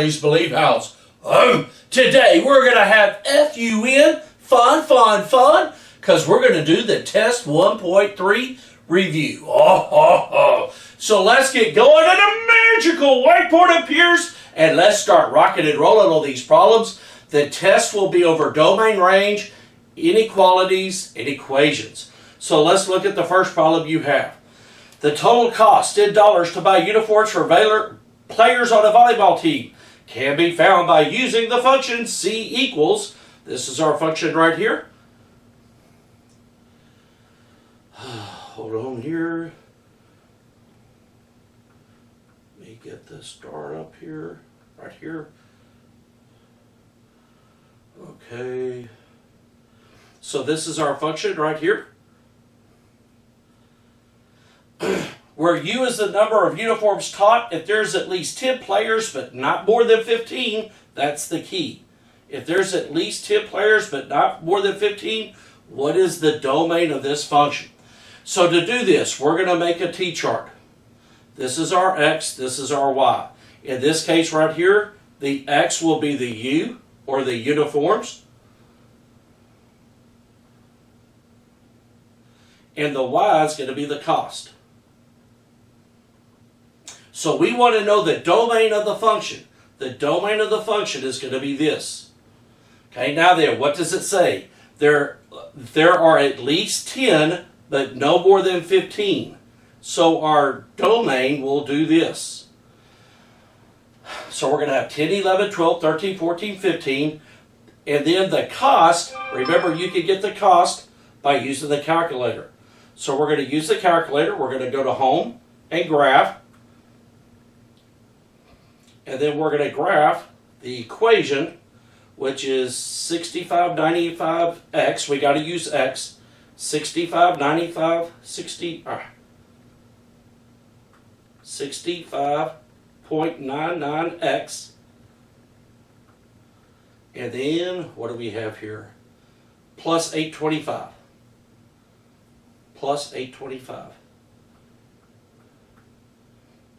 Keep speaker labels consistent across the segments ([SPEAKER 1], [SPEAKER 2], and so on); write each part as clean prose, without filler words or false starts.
[SPEAKER 1] Please Believe House. Today we're going to have FUN, fun, because we're going to do the Test 1.3 review. So let's get going, and a magical whiteboard appears, and let's start rocking and rolling on these problems. The test will be over domain range, inequalities, and equations. So let's look at the first problem you have. The total cost in dollars to buy uniforms for players on a volleyball team can be found by using the function C equals. This is our function right here. Hold on here. Let me get the star up here, right here. Okay. So this is our function right here. Where U is the number of uniforms taught. If there's at least 10 players but not more than 15, that's the key. If there's at least 10 players but not more than 15, what is the domain of this function? So to do this, we're going to make a T-chart. This is our X, this is our Y. In this case right here, the X will be the U, or the uniforms. And the Y is going to be the cost. So we want to know the domain of the function. The domain of the function is going to be this. Okay, now then, what does it say? There are at least 10, but no more than 15. So our domain will do this. So we're going to have 10, 11, 12, 13, 14, 15. And then the cost, remember you can get the cost by using the calculator. So we're going to use the calculator. We're going to go to Home and Graph. And then we're going to graph the equation, which is 6595x. We got to use x. 65.99x. And then, what do we have here? Plus 825. Plus 825.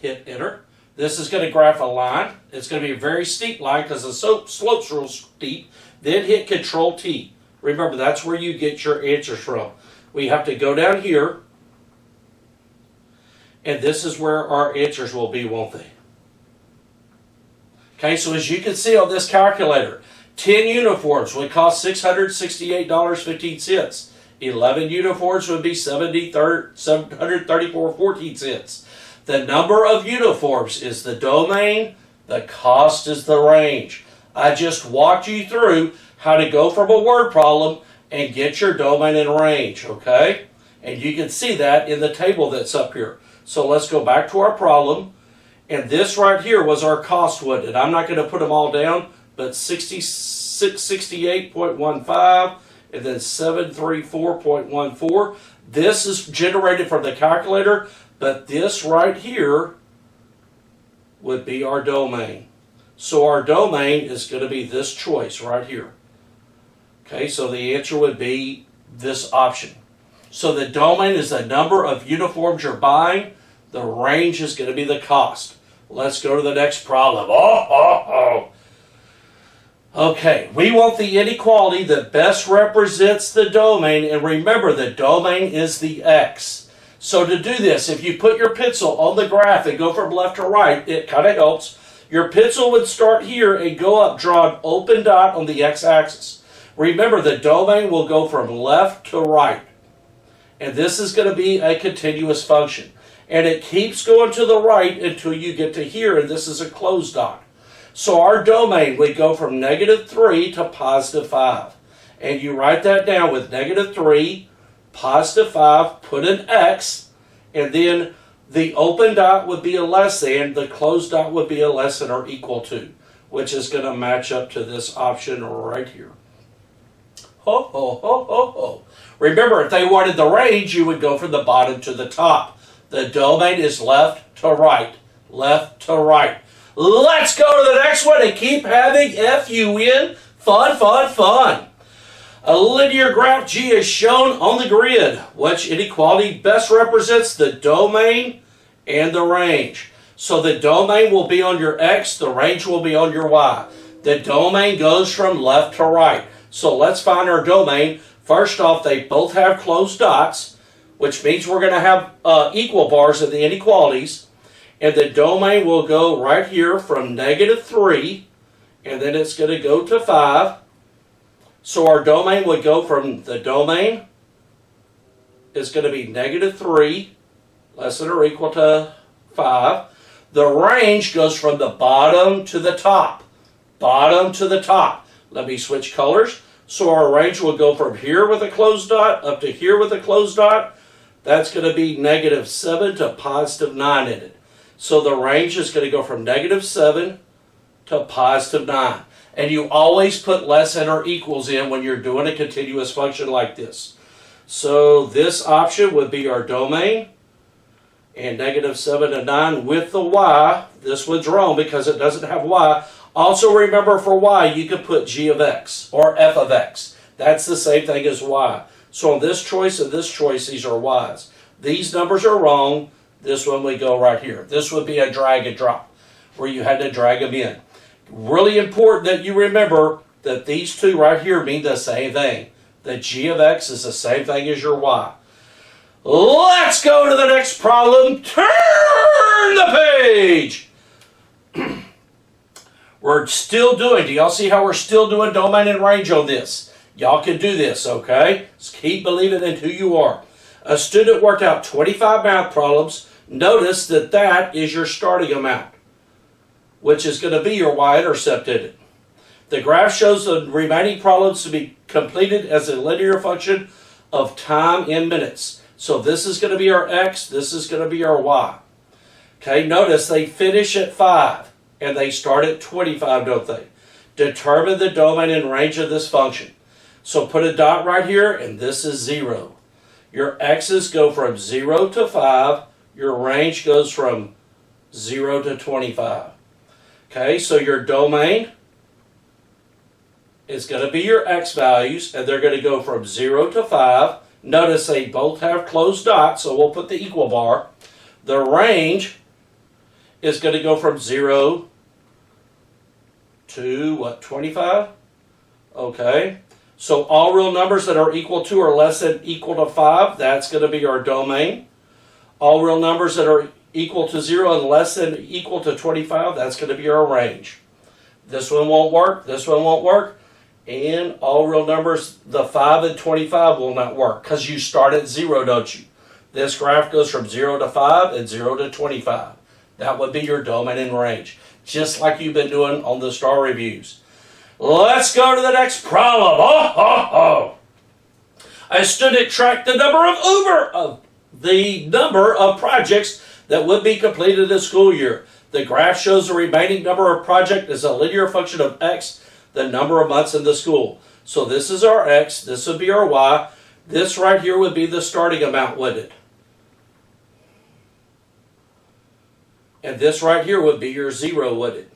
[SPEAKER 1] Hit enter. This is going to graph a line. It's going to be a very steep line because the slope's real steep. Then hit Control T. Remember, that's where you get your answers from. We have to go down here. And this is where our answers will be, won't they? Okay, so as you can see on this calculator, 10 uniforms would cost $668.15. 11 uniforms would be $734.14. The number of uniforms is the domain, the cost is the range. I just walked you through how to go from a word problem and get your domain and range, okay? And you can see that in the table that's up here. So let's go back to our problem. And this right here was our cost one. And I'm not going to put them all down, but 68.15 and then 734.14. This is generated from the calculator. But this right here would be our domain. So our domain is going to be this choice right here. Okay, so the answer would be this option. So the domain is the number of uniforms you're buying. The range is going to be the cost. Let's go to the next problem. Okay, we want the inequality that best represents the domain. And remember, the domain is the X. So to do this, if you put your pencil on the graph and go from left to right, it kind of helps. Your pencil would start here and go up, draw an open dot on the x-axis. Remember, the domain will go from left to right. And this is going to be a continuous function. And it keeps going to the right until you get to here, and this is a closed dot. So our domain would go from -3 to +5. And you write that down with -3, +5, put an X, and then the open dot would be a less than, the closed dot would be a less than or equal to, which is going to match up to this option right here. Remember, if they wanted the range, you would go from the bottom to the top. The domain is left to right, left to right. Let's go to the next one and keep having FUN, fun. A linear graph G is shown on the grid. Which inequality best represents the domain and the range? So the domain will be on your X, the range will be on your Y. The domain goes from left to right. So let's find our domain. First off, they both have closed dots, which means we're going to have equal bars in the inequalities. And the domain will go right here from -3, and then it's going to go to 5. So our domain would go from the domain is going to be -3, less than or equal to 5. The range goes from the bottom to the top. Bottom to the top. Let me switch colors. So our range will go from here with a closed dot up to here with a closed dot. That's going to be -7 to +9 in it. So the range is going to go from -7 to +9. And you always put less than or equals in when you're doing a continuous function like this. So this option would be our domain. And -7 to 9 with the y. This one's wrong because it doesn't have y. Also remember for y, you could put g of x or f of x. That's the same thing as y. So on this choice and this choice, these are y's. These numbers are wrong. This one we go right here. This would be a drag and drop where you had to drag them in. Really important that you remember that these two right here mean the same thing. The g of x is the same thing as your y. Let's go to the next problem. Turn the page. We're still doing, do y'all see how we're still doing domain and range on this? Y'all can do this, okay? Just keep believing in who you are. A student worked out 25 math problems. Notice that that is your starting amount, which is going to be your y-intercept in it. The graph shows the remaining problems to be completed as a linear function of time in minutes. So this is going to be our x, this is going to be our y. Okay, notice they finish at 5 and they start at 25, don't they? Determine the domain and range of this function. So put a dot right here and this is 0. Your x's go from 0 to 5. Your range goes from 0 to 25. Okay, so your domain is going to be your x values, and they're going to go from 0 to 5. Notice they both have closed dots, so we'll put the equal bar. The range is going to go from 0 to, what, 25? Okay, so all real numbers that are equal to or less than equal to 5, that's going to be our domain. All real numbers that are equal to 0 and less than equal to 25, that's going to be our range. This one won't work, this one won't work, and all real numbers, the 5 and 25 will not work because you start at 0, don't you? This graph goes from 0 to 5 and 0 to 25. That would be your domain and range, just like you've been doing on the star reviews. Let's go to the next problem. A student tracked the number of projects that would be completed this school year. The graph shows the remaining number of projects is a linear function of x, the number of months in the school. So this is our x, this would be our y. This right here would be the starting amount, wouldn't it? And this right here would be your 0, wouldn't it?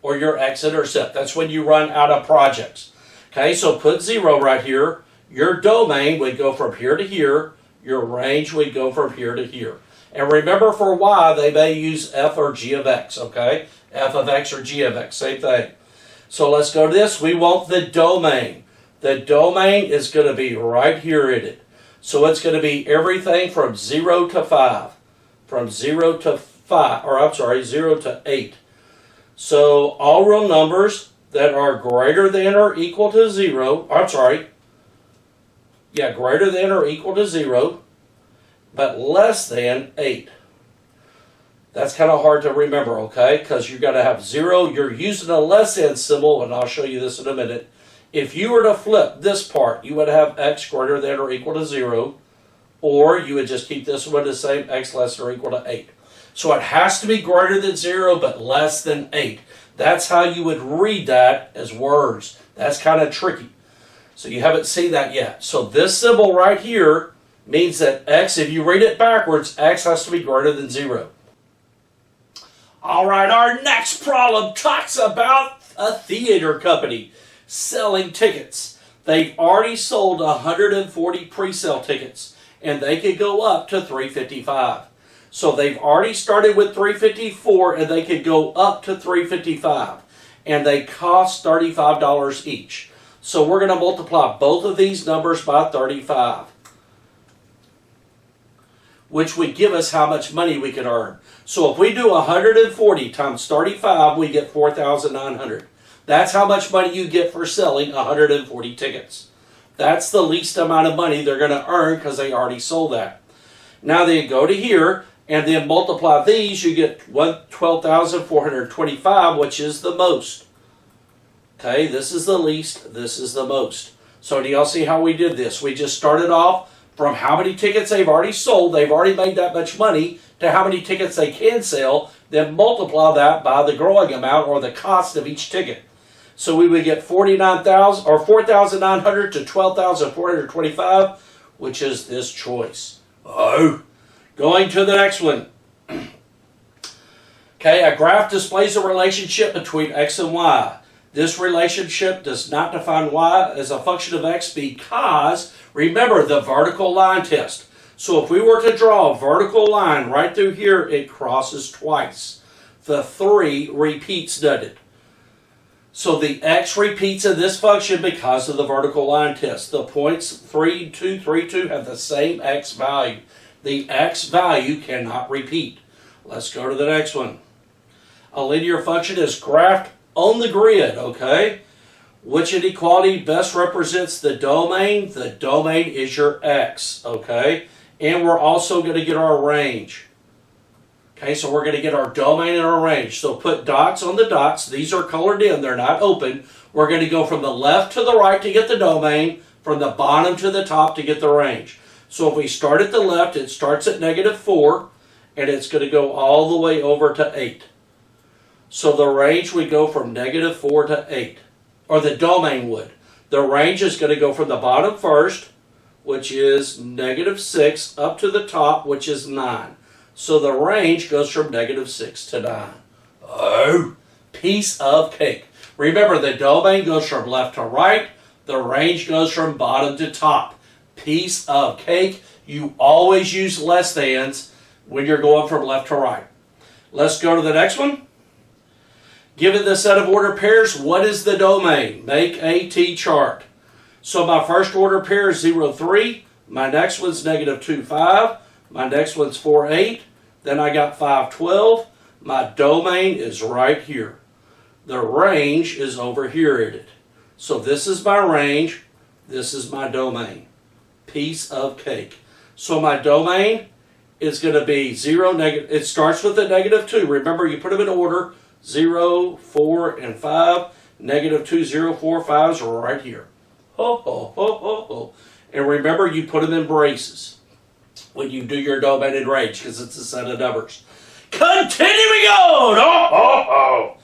[SPEAKER 1] Or your x-intercept. That's when you run out of projects. Okay, so put 0 right here. Your domain would go from here to here. Your range would go from here to here. And remember for y, they may use f or g of x, okay? F of x or g of x, same thing. So let's go to this. We want the domain. The domain is going to be right here in it. So it's going to be everything from 0 to 5. From 0 to 5, or I'm sorry, 0 to 8. So all real numbers that are greater than or equal to 0, greater than or equal to 0, but less than 8. That's kind of hard to remember, okay? Because you're going to have 0, you're using a less than symbol, and I'll show you this in a minute. If you were to flip this part, you would have x greater than or equal to 0, or you would just keep this one the same, x less than or equal to 8. So it has to be greater than 0, but less than 8. That's how you would read that as words. That's kind of tricky. So you haven't seen that yet. So this symbol right here means that x, if you read it backwards, x has to be greater than 0. All right, our next problem talks about a theater company selling tickets. They've already sold 140 pre-sale tickets, and they could go up to 355. So they've already started with 354 and they could go up to 355. And they cost $35 each. So we're going to multiply both of these numbers by 35. Which would give us how much money we could earn. So if we do 140 times 35, we get 4,900. That's how much money you get for selling 140 tickets. That's the least amount of money they're going to earn because they already sold that. Now they go to here and then multiply these, you get 12,425, which is the most. Okay, this is the least, this is the most. So do y'all see how we did this? We just started off from how many tickets they've already sold, they've already made that much money, to how many tickets they can sell, then multiply that by the growing amount or the cost of each ticket. So we would get 49,000 or 4,900 to 12,425, which is this choice. Oh, going to the next one. Okay, a graph displays a relationship between x and y. This relationship does not define y as a function of x because, remember, the vertical line test. So if we were to draw a vertical line right through here, it crosses twice. The 3 repeats, doesn't it? So the x repeats in this function because of the vertical line test. The points 3, 2, 3, 2 have the same x value. The x value cannot repeat. Let's go to the next one. A linear function is graphed on the grid, okay? Which inequality best represents the domain? The domain is your x, okay? And we're also going to get our range. Okay, so we're going to get our domain and our range. So put dots on the dots. These are colored in. They're not open. We're going to go from the left to the right to get the domain, from the bottom to the top to get the range. So if we start at the left, it starts at -4, and it's going to go all the way over to 8. So the range would go from -4 to 8, or the domain would. The range is going to go from the bottom first, which is -6, up to the top, which is 9. So the range goes from -6 to 9. Oh, piece of cake. Remember, the domain goes from left to right. The range goes from bottom to top. Piece of cake. You always use less thans when you're going from left to right. Let's go to the next one. Given the set of ordered pairs, what is the domain? Make a T-chart. So my first order pair is 0, 3. My next one's -2, 5. My next one's 4, 8. Then I got 5, 12. My domain is right here. The range is over here in it. So this is my range. This is my domain. Piece of cake. So my domain is going to be 0, negative. It starts with a -2. Remember, you put them in order. 0, 4, and 5. -2, 0, 4, 5 is right here. Ho, ho, ho, ho, ho. And remember, you put them in braces when you do your domain and range because it's a set of numbers. Continuing on! Oh, oh, oh.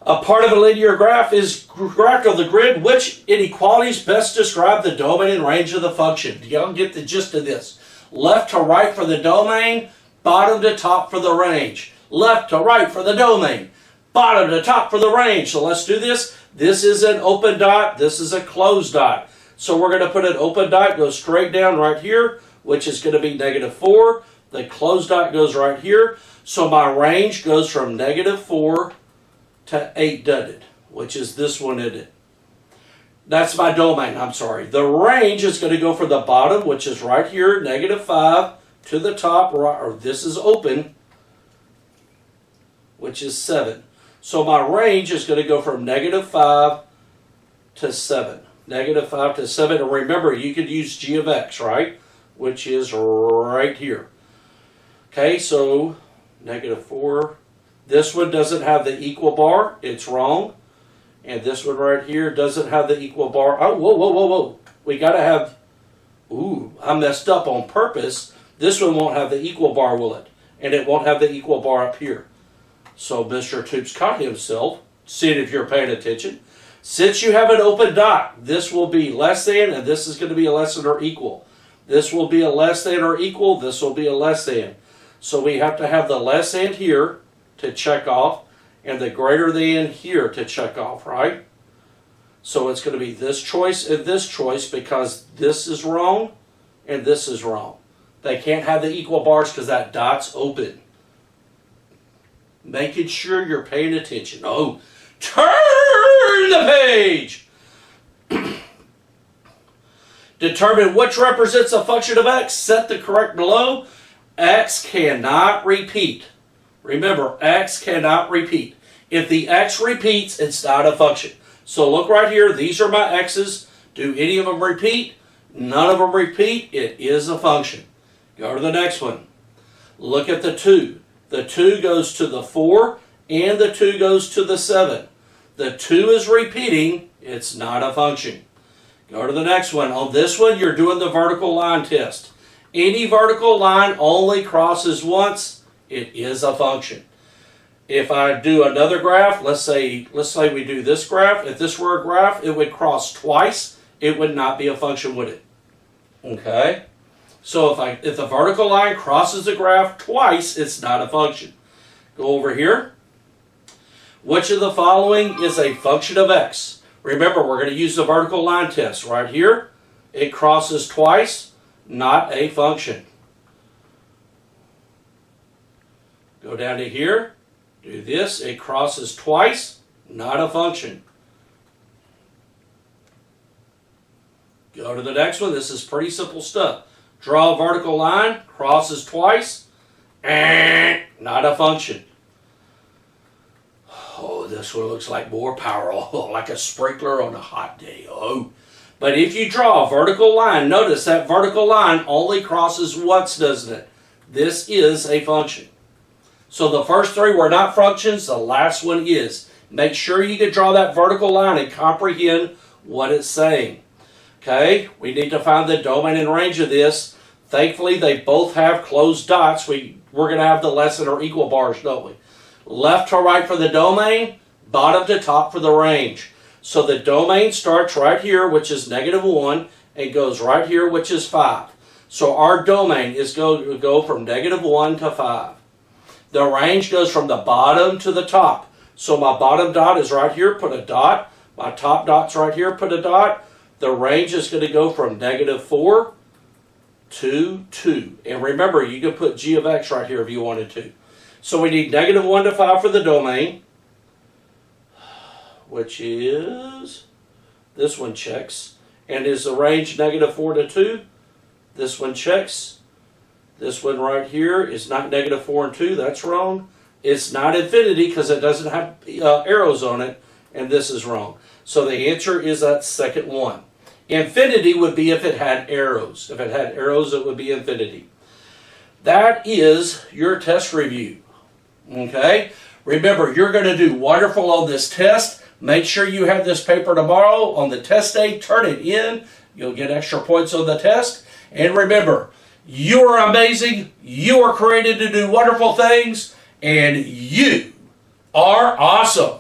[SPEAKER 1] A part of a linear graph is graphed on the grid. Which inequalities best describe the domain and range of the function? Do y'all get the gist of this? Left to right for the domain, bottom to top for the range. Left to right for the domain, bottom to top for the range. So let's do this. This is an open dot. This is a closed dot. So we're going to put an open dot, go straight down right here, which is going to be -4. The closed dot goes right here. So my range goes from -4 to 8, doesn't it? Which is this one, isn't it? That's my domain, I'm sorry. The range is going to go from the bottom, which is right here, -5, to the top, or this is open, which is 7. So my range is going to go from -5 to 7. -5 to 7. And remember, you could use g of x, right? Which is right here. Okay, so -4. This one doesn't have the equal bar. It's wrong. And this one right here doesn't have the equal bar. Oh, whoa, whoa, whoa, whoa. We got to have... Ooh, I messed up on purpose. This one won't have the equal bar, will it? And it won't have the equal bar up here. So Mr. Tubes caught himself. See it if you're paying attention. Since you have an open dot, this will be less than, and this is going to be a less than or equal. This will be a less than or equal. This will be a less than. So we have to have the less than here to check off, and the greater than here to check off, right? So it's going to be this choice and this choice because this is wrong and this is wrong. They can't have the equal bars because that dot's open. Making sure you're paying attention. Oh, turn the page. Determine which represents a function of x. Set the correct below. X cannot repeat. Remember, x cannot repeat. If the x repeats, it's not a function. So look right here. These are my x's. Do any of them repeat? None of them repeat. It is a function. Go to the next one. Look at the 2. The 2 goes to the 4 and the 2 goes to the 7. The 2 is repeating. It's not a function. Go to the next one. On this one, you're doing the vertical line test. Any vertical line only crosses once. It is a function. If I do another graph, let's say we do this graph. If this were a graph, it would cross twice. It would not be a function, would it? Okay? So if the vertical line crosses the graph twice, it's not a function. Go over here. Which of the following is a function of x? Remember, we're going to use the vertical line test. Right here, it crosses twice, not a function. Go down to here, do this, it crosses twice, not a function. Go to the next one. This is pretty simple stuff. Draw a vertical line, crosses twice, not a function. Oh, this one looks like more power, like a sprinkler on a hot day. Oh, but if you draw a vertical line, notice that vertical line only crosses once, doesn't it? This is a function. So the first 3 were not functions, the last one is. Make sure you can draw that vertical line and comprehend what it's saying. Okay, we need to find the domain and range of this. Thankfully, they both have closed dots. We're going to have the less than or equal bars, don't we? Left to right for the domain, bottom to top for the range. So the domain starts right here, which is -1, and goes right here, which is 5. So our domain is going to go from -1 to 5. The range goes from the bottom to the top. So my bottom dot is right here, put a dot. My top dot's right here, put a dot. The range is going to go from -4 to 2. And remember, you can put g of x right here if you wanted to. So we need -1 to 5 for the domain, which is, this one checks. And is the range -4 to 2? This one checks. This one right here is not -4 and 2. That's wrong. It's not infinity because it doesn't have arrows on it. And this is wrong. So the answer is that second one. Infinity would be if it had arrows. If it had arrows, it would be infinity. That is your test review. Okay? Remember, you're going to do wonderful on this test. Make sure you have this paper tomorrow on the test day. Turn it in. You'll get extra points on the test. And remember, you are amazing. You are created to do wonderful things. And you are awesome.